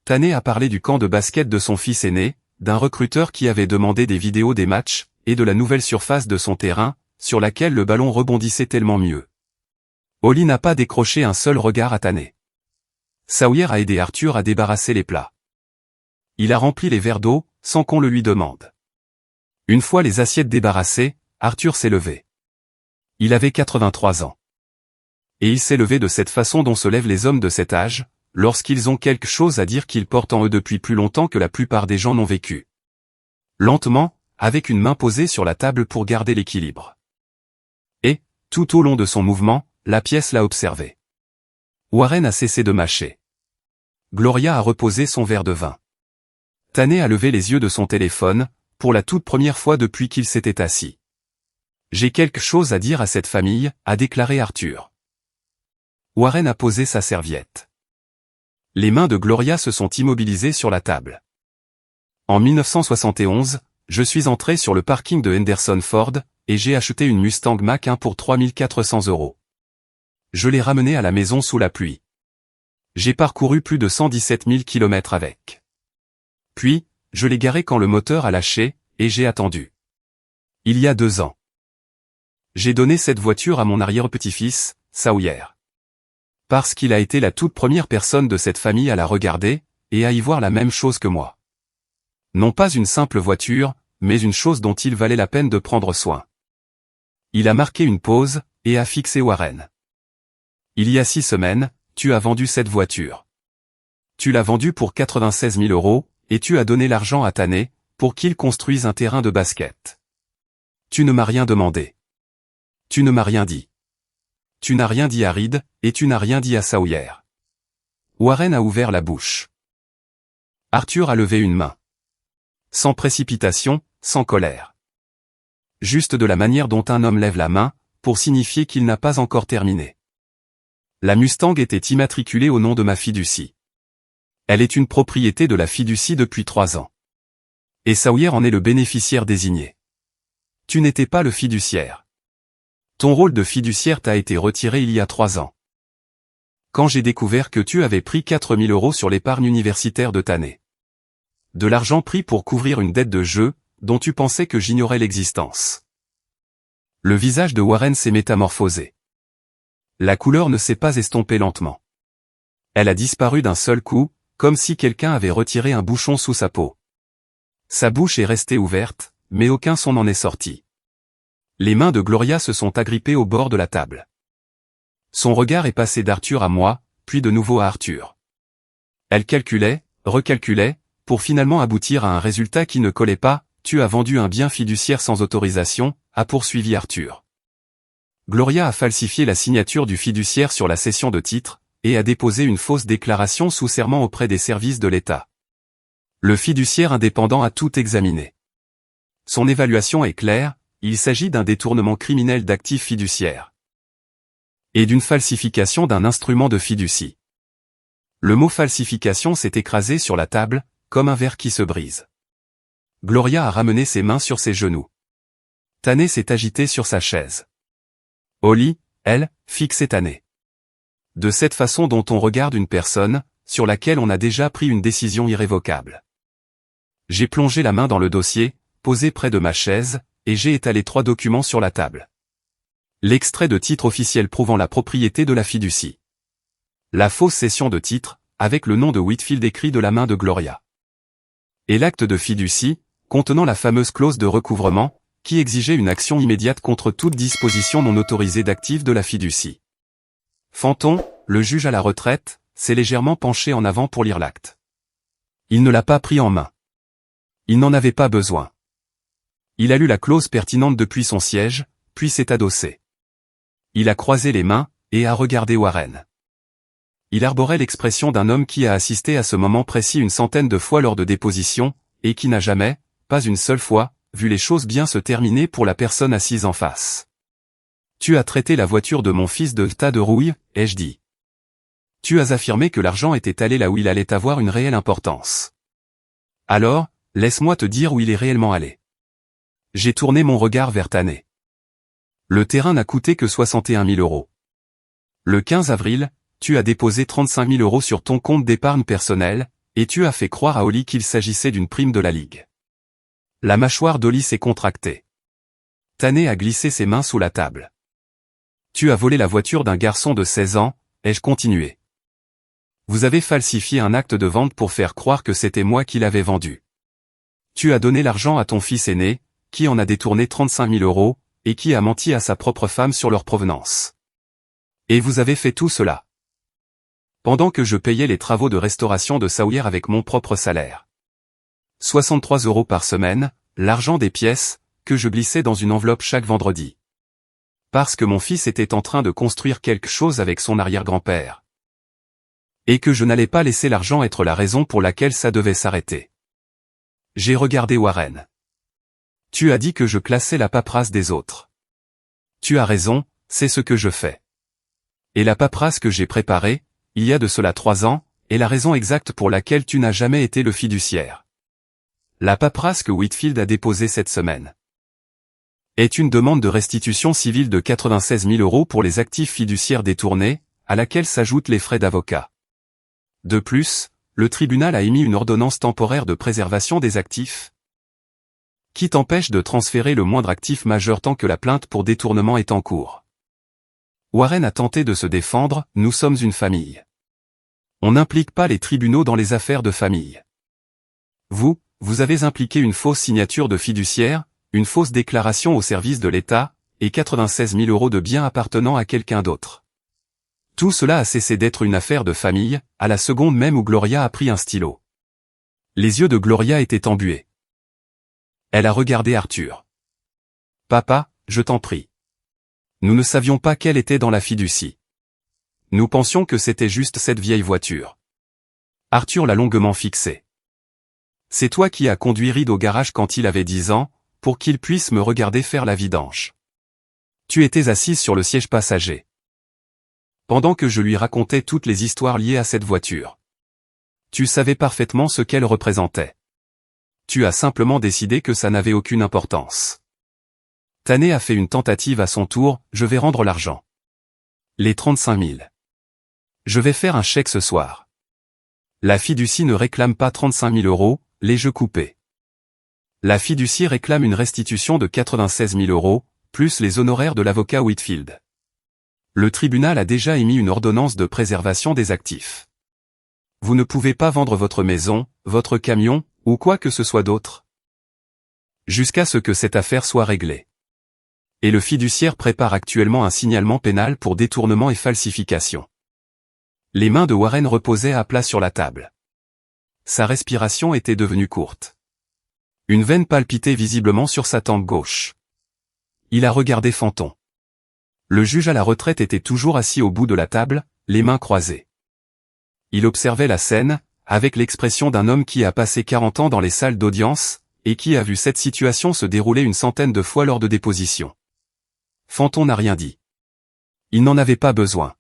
Tané a parlé du camp de basket de son fils aîné, d'un recruteur qui avait demandé des vidéos des matchs, et de la nouvelle surface de son terrain, sur laquelle le ballon rebondissait tellement mieux. Holly n'a pas décroché un seul regard à Tané. Sawyer a aidé Arthur à débarrasser les plats. Il a rempli les verres d'eau, sans qu'on le lui demande. Une fois les assiettes débarrassées, Arthur s'est levé. Il avait 83 ans. Et il s'est levé de cette façon dont se lèvent les hommes de cet âge, lorsqu'ils ont quelque chose à dire qu'ils portent en eux depuis plus longtemps que la plupart des gens n'ont vécu. Lentement, avec une main posée sur la table pour garder l'équilibre. Et, tout au long de son mouvement, la pièce l'a observé. Warren a cessé de mâcher. Gloria a reposé son verre de vin. Tané a levé les yeux de son téléphone, pour la toute première fois depuis qu'il s'était assis. « J'ai quelque chose à dire à cette famille », a déclaré Arthur. Warren a posé sa serviette. Les mains de Gloria se sont immobilisées sur la table. En 1971, je suis entré sur le parking de Henderson Ford, et j'ai acheté une Mustang Mach-1 pour 3 400 €. Je l'ai ramenée à la maison sous la pluie. J'ai parcouru plus de 117 000 km avec. Puis, je l'ai garée quand le moteur a lâché, et j'ai attendu. Il y a 2 ans. J'ai donné cette voiture à mon arrière-petit-fils, Sawyer. Parce qu'il a été la toute première personne de cette famille à la regarder, et à y voir la même chose que moi. Non pas une simple voiture, mais une chose dont il valait la peine de prendre soin. Il a marqué une pause, et a fixé Warren. Il y a 6 semaines, tu as vendu cette voiture. Tu l'as vendue pour 96 000 €, et tu as donné l'argent à Tané, pour qu'il construise un terrain de basket. Tu ne m'as rien demandé. Tu ne m'as rien dit. Tu n'as rien dit à Reed, et tu n'as rien dit à Sawyer. Warren a ouvert la bouche. Arthur a levé une main. Sans précipitation, sans colère. Juste de la manière dont un homme lève la main, pour signifier qu'il n'a pas encore terminé. La Mustang était immatriculée au nom de ma fiducie. Elle est une propriété de la fiducie depuis 3 ans. Et Sawyer en est le bénéficiaire désigné. Tu n'étais pas le fiduciaire. Ton rôle de fiduciaire t'a été retiré il y a 3 ans. Quand j'ai découvert que tu avais pris 4 000 € sur l'épargne universitaire de Tané. De l'argent pris pour couvrir une dette de jeu, dont tu pensais que j'ignorais l'existence. Le visage de Warren s'est métamorphosé. La couleur ne s'est pas estompée lentement. Elle a disparu d'un seul coup, comme si quelqu'un avait retiré un bouchon sous sa peau. Sa bouche est restée ouverte, mais aucun son n'en est sorti. Les mains de Gloria se sont agrippées au bord de la table. Son regard est passé d'Arthur à moi, puis de nouveau à Arthur. Elle calculait, recalculait, pour finalement aboutir à un résultat qui ne collait pas. Tu as vendu un bien fiduciaire sans autorisation, a poursuivi Arthur. Gloria a falsifié la signature du fiduciaire sur la cession de titres, et a déposé une fausse déclaration sous serment auprès des services de l'État. Le fiduciaire indépendant a tout examiné. Son évaluation est claire, il s'agit d'un détournement criminel d'actifs fiduciaires. Et d'une falsification d'un instrument de fiducie. Le mot falsification s'est écrasé sur la table, comme un verre qui se brise. Gloria a ramené ses mains sur ses genoux. Tané s'est agité sur sa chaise. Holly, elle, fixait Tané. De cette façon dont on regarde une personne, sur laquelle on a déjà pris une décision irrévocable. J'ai plongé la main dans le dossier, posé près de ma chaise, et j'ai étalé 3 documents sur la table. L'extrait de titre officiel prouvant la propriété de la fiducie. La fausse cession de titre, avec le nom de Whitfield écrit de la main de Gloria. Et l'acte de fiducie, contenant la fameuse clause de recouvrement, qui exigeait une action immédiate contre toute disposition non autorisée d'actifs de la fiducie. Fanton, le juge à la retraite, s'est légèrement penché en avant pour lire l'acte. Il ne l'a pas pris en main. Il n'en avait pas besoin. Il a lu la clause pertinente depuis son siège, puis s'est adossé. Il a croisé les mains, et a regardé Warren. Il arborait l'expression d'un homme qui a assisté à ce moment précis une centaine de fois lors de dépositions, et qui n'a jamais, pas une seule fois, vu les choses bien se terminer pour la personne assise en face. Tu as traité la voiture de mon fils de tas de rouille, ai-je dit. Tu as affirmé que l'argent était allé là où il allait avoir une réelle importance. Alors, laisse-moi te dire où il est réellement allé. J'ai tourné mon regard vers Tanné. Le terrain n'a coûté que 61 000 euros. Le 15 avril, tu as déposé 35 000 euros sur ton compte d'épargne personnel, et tu as fait croire à Oli qu'il s'agissait d'une prime de la Ligue. La mâchoire d'Oli s'est contractée. Tanné a glissé ses mains sous la table. Tu as volé la voiture d'un garçon de 16 ans, ai-je continué. Vous avez falsifié un acte de vente pour faire croire que c'était moi qui l'avais vendu. Tu as donné l'argent à ton fils aîné, qui en a détourné 35 000 euros, et qui a menti à sa propre femme sur leur provenance. Et vous avez fait tout cela pendant que je payais les travaux de restauration de Sawyer avec mon propre salaire. 63 euros par semaine, l'argent des pièces, que je glissais dans une enveloppe chaque vendredi. Parce que mon fils était en train de construire quelque chose avec son arrière-grand-père. Et que je n'allais pas laisser l'argent être la raison pour laquelle ça devait s'arrêter. J'ai regardé Warren. Tu as dit que je classais la paperasse des autres. Tu as raison, c'est ce que je fais. Et la paperasse que j'ai préparée, il y a de cela 3 ans, est la raison exacte pour laquelle tu n'as jamais été le fiduciaire. La paperasse que Whitfield a déposée cette semaine est une demande de restitution civile de 96 000 euros pour les actifs fiduciaires détournés, à laquelle s'ajoutent les frais d'avocat. De plus, le tribunal a émis une ordonnance temporaire de préservation des actifs, qui t'empêche de transférer le moindre actif majeur tant que la plainte pour détournement est en cours. Warren a tenté de se défendre, nous sommes une famille. On n'implique pas les tribunaux dans les affaires de famille. Vous avez impliqué une fausse signature de fiduciaire, une fausse déclaration au service de l'État, et 96 000 euros de biens appartenant à quelqu'un d'autre. Tout cela a cessé d'être une affaire de famille, à la seconde même où Gloria a pris un stylo. Les yeux de Gloria étaient embués. Elle a regardé Arthur. Papa, je t'en prie. Nous ne savions pas qu'elle était dans la fiducie. Nous pensions que c'était juste cette vieille voiture. Arthur l'a longuement fixé. C'est toi qui as conduit Reed au garage quand il avait 10 ans, pour qu'il puisse me regarder faire la vidange. Tu étais assise sur le siège passager. Pendant que je lui racontais toutes les histoires liées à cette voiture. Tu savais parfaitement ce qu'elle représentait. Tu as simplement décidé que ça n'avait aucune importance. Tanné a fait une tentative à son tour, je vais rendre l'argent. Les 35 000. Je vais faire un chèque ce soir. La fiducie ne réclame pas 35 000 euros, les jeux coupés. La fiducie réclame une restitution de 96 000 euros, plus les honoraires de l'avocat Whitfield. Le tribunal a déjà émis une ordonnance de préservation des actifs. Vous ne pouvez pas vendre votre maison, votre camion, ou quoi que ce soit d'autre. Jusqu'à ce que cette affaire soit réglée. Et le fiduciaire prépare actuellement un signalement pénal pour détournement et falsification. Les mains de Warren reposaient à plat sur la table. Sa respiration était devenue courte. Une veine palpitait visiblement sur sa tempe gauche. Il a regardé Fanton. Le juge à la retraite était toujours assis au bout de la table, les mains croisées. Il observait la scène, avec l'expression d'un homme qui a passé 40 ans dans les salles d'audience, et qui a vu cette situation se dérouler une centaine de fois lors de dépositions. Fanton n'a rien dit. Il n'en avait pas besoin.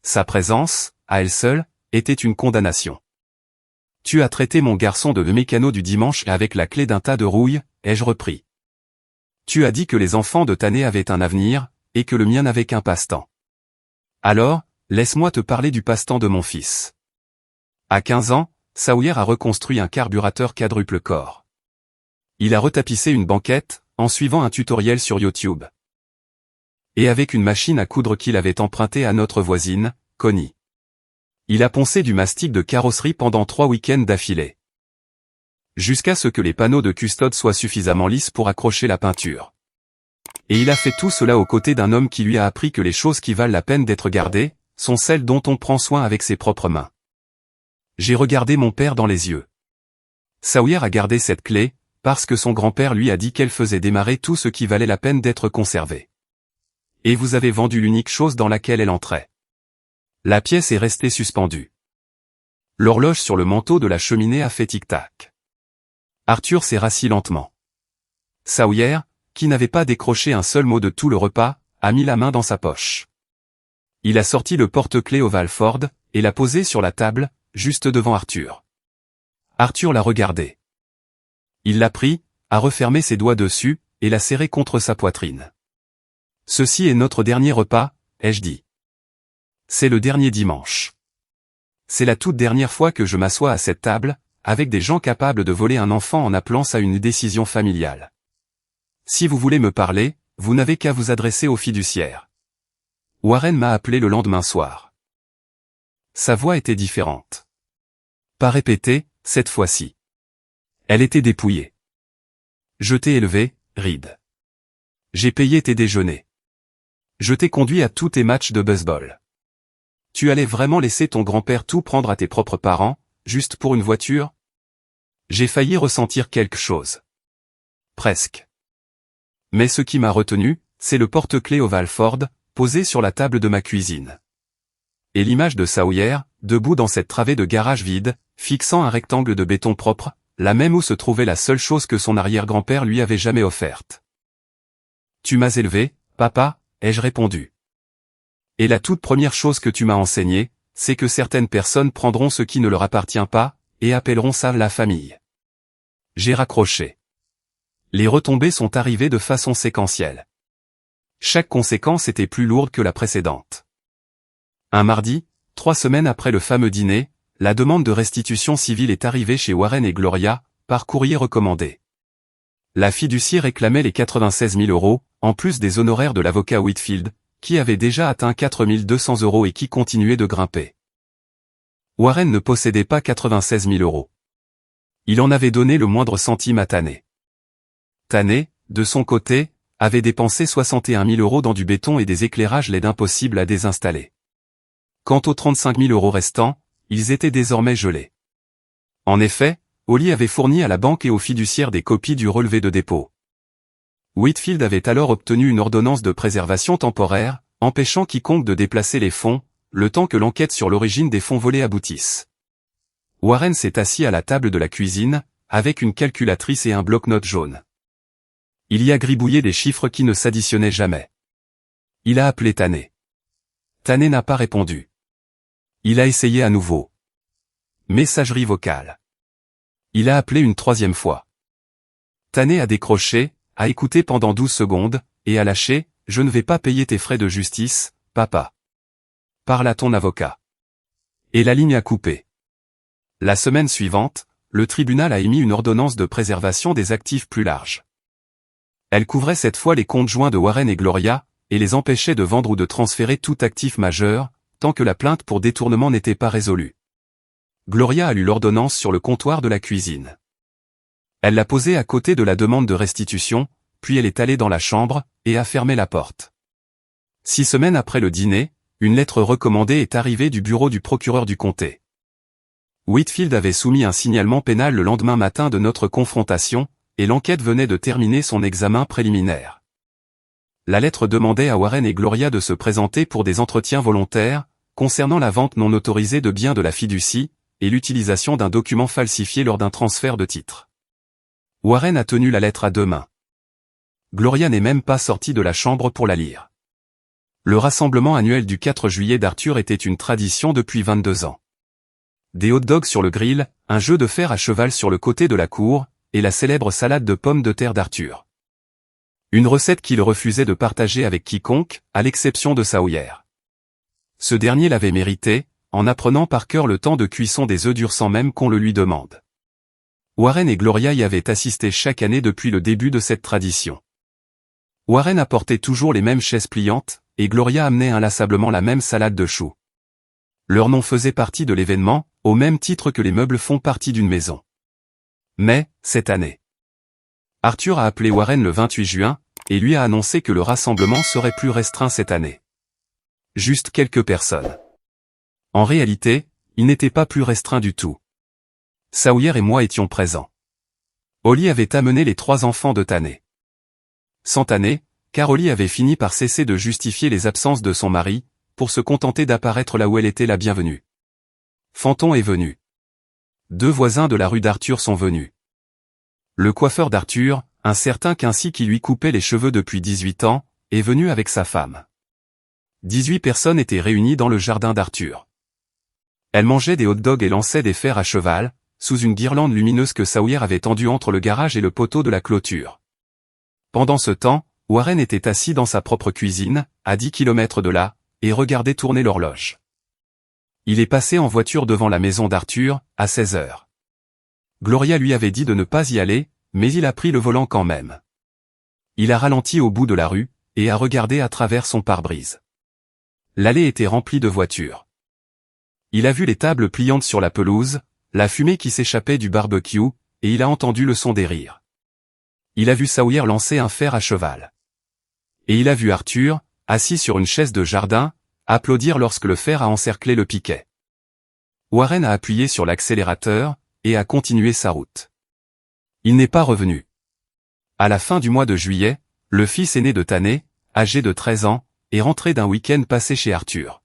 Sa présence, à elle seule, était une condamnation. Tu as traité mon garçon de mécano du dimanche avec la clé d'un tas de rouille, ai-je repris. Tu as dit que les enfants de Tanné avaient un avenir, et que le mien n'avait qu'un passe-temps. Alors, laisse-moi te parler du passe-temps de mon fils. À 15 ans, Sawyer a reconstruit un carburateur quadruple corps. Il a retapissé une banquette, en suivant un tutoriel sur YouTube. Et avec une machine à coudre qu'il avait empruntée à notre voisine, Connie. Il a poncé du mastic de carrosserie pendant 3 week-ends d'affilée. Jusqu'à ce que les panneaux de custode soient suffisamment lisses pour accrocher la peinture. Et il a fait tout cela aux côtés d'un homme qui lui a appris que les choses qui valent la peine d'être gardées, sont celles dont on prend soin avec ses propres mains. J'ai regardé mon père dans les yeux. Sawyer a gardé cette clé, parce que son grand-père lui a dit qu'elle faisait démarrer tout ce qui valait la peine d'être conservé. Et vous avez vendu l'unique chose dans laquelle elle entrait. La pièce est restée suspendue. L'horloge sur le manteau de la cheminée a fait tic-tac. Arthur s'est rassis lentement. Sawyer, qui n'avait pas décroché un seul mot de tout le repas, a mis la main dans sa poche. Il a sorti le porte-clés Oval Ford, et l'a posé sur la table, juste devant Arthur. Arthur l'a regardé. Il l'a pris, a refermé ses doigts dessus, et l'a serré contre sa poitrine. Ceci est notre dernier repas, ai-je dit. C'est le dernier dimanche. C'est la toute dernière fois que je m'assois à cette table, avec des gens capables de voler un enfant en appelant ça une décision familiale. Si vous voulez me parler, vous n'avez qu'à vous adresser au fiduciaire. Warren m'a appelé le lendemain soir. Sa voix était différente. Pas répétée, cette fois-ci. Elle était dépouillée. Je t'ai élevé, Reed. J'ai payé tes déjeuners. Je t'ai conduit à tous tes matchs de baseball. Tu allais vraiment laisser ton grand-père tout prendre à tes propres parents, juste pour une voiture? J'ai failli ressentir quelque chose. Presque. Mais ce qui m'a retenu, c'est le porte-clés Oval Ford, posé sur la table de ma cuisine. Et l'image de Sawyer, debout dans cette travée de garage vide, fixant un rectangle de béton propre, là même où se trouvait la seule chose que son arrière-grand-père lui avait jamais offerte. Tu m'as élevé, papa, ai-je répondu. Et la toute première chose que tu m'as enseignée, c'est que certaines personnes prendront ce qui ne leur appartient pas, et appelleront ça la famille. J'ai raccroché. Les retombées sont arrivées de façon séquentielle. Chaque conséquence était plus lourde que la précédente. Un mardi, 3 semaines après le fameux dîner, la demande de restitution civile est arrivée chez Warren et Gloria, par courrier recommandé. La fiducie réclamait les 96 000 €, en plus des honoraires de l'avocat Whitfield, qui avait déjà atteint 4 200 € et qui continuait de grimper. Warren ne possédait pas 96 000 €. Il en avait donné le moindre centime à Taney. Taney, de son côté, avait dépensé 61 000 € dans du béton et des éclairages LED impossibles à désinstaller. Quant aux 35 000 € restants, ils étaient désormais gelés. En effet, Holly avait fourni à la banque et aux fiduciaires des copies du relevé de dépôt. Whitfield avait alors obtenu une ordonnance de préservation temporaire, empêchant quiconque de déplacer les fonds, le temps que l'enquête sur l'origine des fonds volés aboutisse. Warren s'est assis à la table de la cuisine, avec une calculatrice et un bloc-notes jaune. Il y a gribouillé des chiffres qui ne s'additionnaient jamais. Il a appelé Taney. Taney n'a pas répondu. Il a essayé à nouveau. Messagerie vocale. Il a appelé une 3e fois. Taney a décroché, a écouté pendant 12 secondes, et a lâché, « Je ne vais pas payer tes frais de justice, papa. Parle à ton avocat. » Et la ligne a coupé. La semaine suivante, le tribunal a émis une ordonnance de préservation des actifs plus large. Elle couvrait cette fois les comptes joints de Warren et Gloria, et les empêchait de vendre ou de transférer tout actif majeur, tant que la plainte pour détournement n'était pas résolue. Gloria a lu l'ordonnance sur le comptoir de la cuisine. Elle l'a posée à côté de la demande de restitution, puis elle est allée dans la chambre, et a fermé la porte. 6 semaines après le dîner, une lettre recommandée est arrivée du bureau du procureur du comté. Whitfield avait soumis un signalement pénal le lendemain matin de notre confrontation, et l'enquête venait de terminer son examen préliminaire. La lettre demandait à Warren et Gloria de se présenter pour des entretiens volontaires, concernant la vente non autorisée de biens de la fiducie, et l'utilisation d'un document falsifié lors d'un transfert de titre. Warren a tenu la lettre à 2 mains. Gloria n'est même pas sortie de la chambre pour la lire. Le rassemblement annuel du 4 juillet d'Arthur était une tradition depuis 22 ans. Des hot-dogs sur le grill, un jeu de fer à cheval sur le côté de la cour, et la célèbre salade de pommes de terre d'Arthur. Une recette qu'il refusait de partager avec quiconque, à l'exception de Sawyer. Ce dernier l'avait mérité, en apprenant par cœur le temps de cuisson des œufs durs sans même qu'on le lui demande. Warren et Gloria y avaient assisté chaque année depuis le début de cette tradition. Warren apportait toujours les mêmes chaises pliantes, et Gloria amenait inlassablement la même salade de choux. Leur nom faisait partie de l'événement, au même titre que les meubles font partie d'une maison. Mais, cette année, Arthur a appelé Warren le 28 juin, et lui a annoncé que le rassemblement serait plus restreint cette année. Juste quelques personnes. En réalité, il n'était pas plus restreint du tout. Sawyer et moi étions présents. Holly avait amené les 3 enfants de Tanner. Sans Tanner, car Holly avait fini par cesser de justifier les absences de son mari, pour se contenter d'apparaître là où elle était la bienvenue. Fenton est venu. 2 voisins de la rue d'Arthur sont venus. Le coiffeur d'Arthur, un certain Quincy qui lui coupait les cheveux depuis 18 ans, est venu avec sa femme. 18 personnes étaient réunies dans le jardin d'Arthur. Elles mangeaient des hot-dogs et lançaient des fers à cheval, sous une guirlande lumineuse que Sawyer avait tendue entre le garage et le poteau de la clôture. Pendant ce temps, Warren était assis dans sa propre cuisine, à 10 km de là, et regardait tourner l'horloge. Il est passé en voiture devant la maison d'Arthur, à 16 heures. Gloria lui avait dit de ne pas y aller, mais il a pris le volant quand même. Il a ralenti au bout de la rue, et a regardé à travers son pare-brise. L'allée était remplie de voitures. Il a vu les tables pliantes sur la pelouse, la fumée qui s'échappait du barbecue, et il a entendu le son des rires. Il a vu Sawyer lancer un fer à cheval. Et il a vu Arthur, assis sur une chaise de jardin, applaudir lorsque le fer a encerclé le piquet. Warren a appuyé sur l'accélérateur, et a continué sa route. Il n'est pas revenu. À la fin du mois de juillet, le fils aîné de Tanner, âgé de 13 ans, est rentré d'un week-end passé chez Arthur.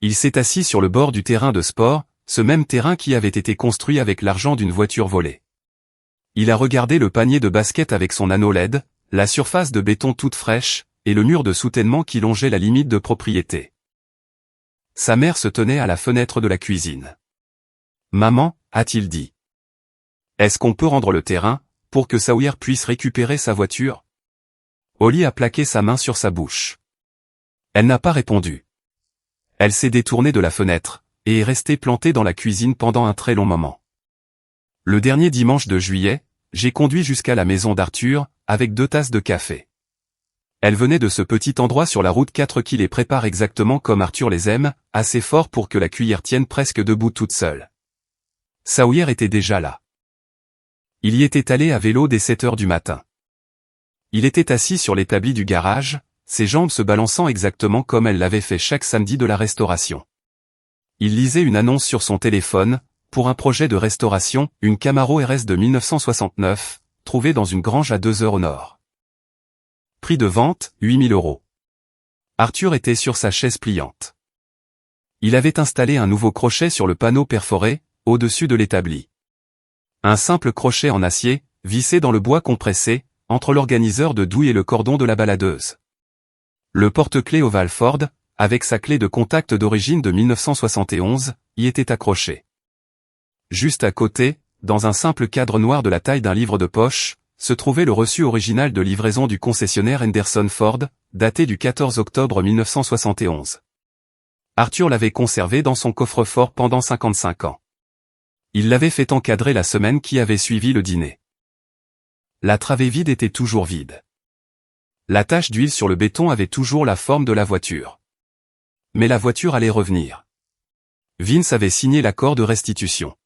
Il s'est assis sur le bord du terrain de sport, ce même terrain qui avait été construit avec l'argent d'une voiture volée. Il a regardé le panier de basket avec son anneau LED, la surface de béton toute fraîche, et le mur de soutènement qui longeait la limite de propriété. Sa mère se tenait à la fenêtre de la cuisine. « Maman », a-t-il dit. « Est-ce qu'on peut rendre le terrain, pour que Sawyer puisse récupérer sa voiture ?» Holly a plaqué sa main sur sa bouche. Elle n'a pas répondu. Elle s'est détournée de la fenêtre, et est restée plantée dans la cuisine pendant un très long moment. Le dernier dimanche de juillet, j'ai conduit jusqu'à la maison d'Arthur, avec 2 tasses de café. Elle venait de ce petit endroit sur la route 4 qui les prépare exactement comme Arthur les aime, assez fort pour que la cuillère tienne presque debout toute seule. Sawyer était déjà là. Il y était allé à vélo dès 7 heures du matin. Il était assis sur l'établi du garage, ses jambes se balançant exactement comme elle l'avait fait chaque samedi de la restauration. Il lisait une annonce sur son téléphone, pour un projet de restauration, une Camaro RS de 1969, trouvée dans une grange à 2 heures au nord. Prix de vente, 8 000 €. Arthur était sur sa chaise pliante. Il avait installé un nouveau crochet sur le panneau perforé, au-dessus de l'établi. Un simple crochet en acier, vissé dans le bois compressé, entre l'organiseur de douille et le cordon de la baladeuse. Le porte-clés ovale Ford, avec sa clé de contact d'origine de 1971, y était accroché. Juste à côté, dans un simple cadre noir de la taille d'un livre de poche, se trouvait le reçu original de livraison du concessionnaire Henderson Ford, daté du 14 octobre 1971. Arthur l'avait conservé dans son coffre-fort pendant 55 ans. Il l'avait fait encadrer la semaine qui avait suivi le dîner. La travée vide était toujours vide. La tache d'huile sur le béton avait toujours la forme de la voiture. Mais la voiture allait revenir. Vince avait signé l'accord de restitution.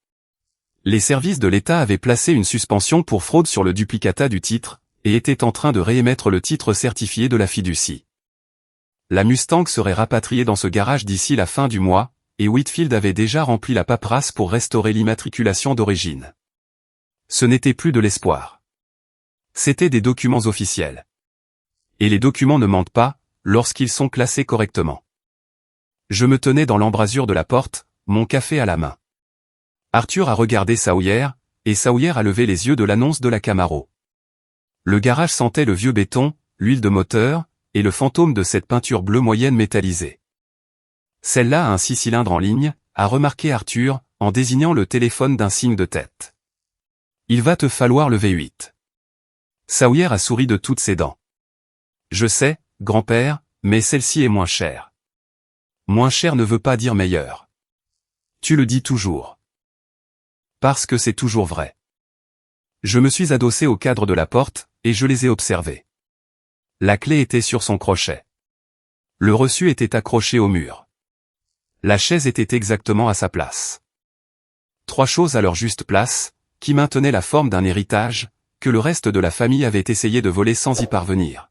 Les services de l'État avaient placé une suspension pour fraude sur le duplicata du titre, et étaient en train de réémettre le titre certifié de la fiducie. La Mustang serait rapatriée dans ce garage d'ici la fin du mois, et Whitfield avait déjà rempli la paperasse pour restaurer l'immatriculation d'origine. Ce n'était plus de l'espoir. C'étaient des documents officiels. Et les documents ne mentent pas, lorsqu'ils sont classés correctement. Je me tenais dans l'embrasure de la porte, mon café à la main. Arthur a regardé Sawyer, et Sawyer a levé les yeux de l'annonce de la Camaro. Le garage sentait le vieux béton, l'huile de moteur, et le fantôme de cette peinture bleue moyenne métallisée. Celle-là a un 6 cylindres en ligne, a remarqué Arthur, en désignant le téléphone d'un signe de tête. Il va te falloir le V8. Sawyer a souri de toutes ses dents. Je sais, grand-père, mais celle-ci est moins chère. Moins cher ne veut pas dire meilleur. Tu le dis toujours. Parce que c'est toujours vrai. Je me suis adossé au cadre de la porte, et je les ai observés. La clé était sur son crochet. Le reçu était accroché au mur. La chaise était exactement à sa place. 3 choses à leur juste place, qui maintenaient la forme d'un héritage, que le reste de la famille avait essayé de voler sans y parvenir.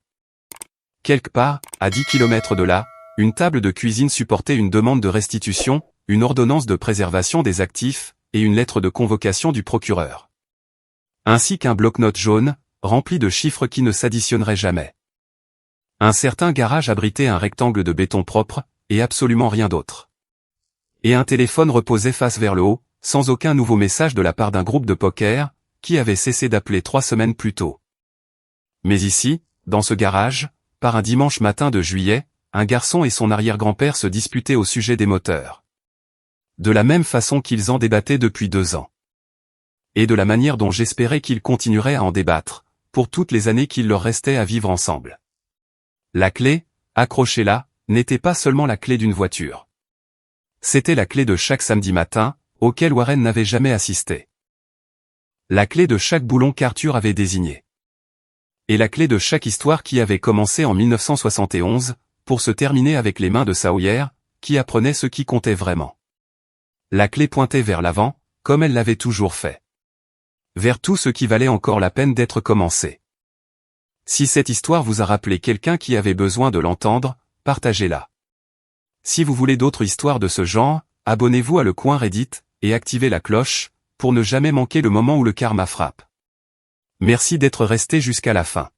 Quelque part, à 10 kilomètres de là, une table de cuisine supportait une demande de restitution, une ordonnance de préservation des actifs, et une lettre de convocation du procureur. Ainsi qu'un bloc-notes jaune, rempli de chiffres qui ne s'additionneraient jamais. Un certain garage abritait un rectangle de béton propre, et absolument rien d'autre. Et un téléphone reposait face vers le haut, sans aucun nouveau message de la part d'un groupe de poker, qui avait cessé d'appeler 3 semaines plus tôt. Mais ici, dans ce garage, par un dimanche matin de juillet, un garçon et son arrière-grand-père se disputaient au sujet des moteurs. De la même façon qu'ils en débattaient depuis 2 ans. Et de la manière dont j'espérais qu'ils continueraient à en débattre, pour toutes les années qu'il leur restait à vivre ensemble. La clé, accrochée là, n'était pas seulement la clé d'une voiture. C'était la clé de chaque samedi matin, auquel Warren n'avait jamais assisté. La clé de chaque boulon qu'Arthur avait désigné. Et la clé de chaque histoire qui avait commencé en 1971, pour se terminer avec les mains de Sawyer, qui apprenait ce qui comptait vraiment. La clé pointait vers l'avant, comme elle l'avait toujours fait. Vers tout ce qui valait encore la peine d'être commencé. Si cette histoire vous a rappelé quelqu'un qui avait besoin de l'entendre, partagez-la. Si vous voulez d'autres histoires de ce genre, abonnez-vous à Le Coin Reddit, et activez la cloche, pour ne jamais manquer le moment où le karma frappe. Merci d'être resté jusqu'à la fin.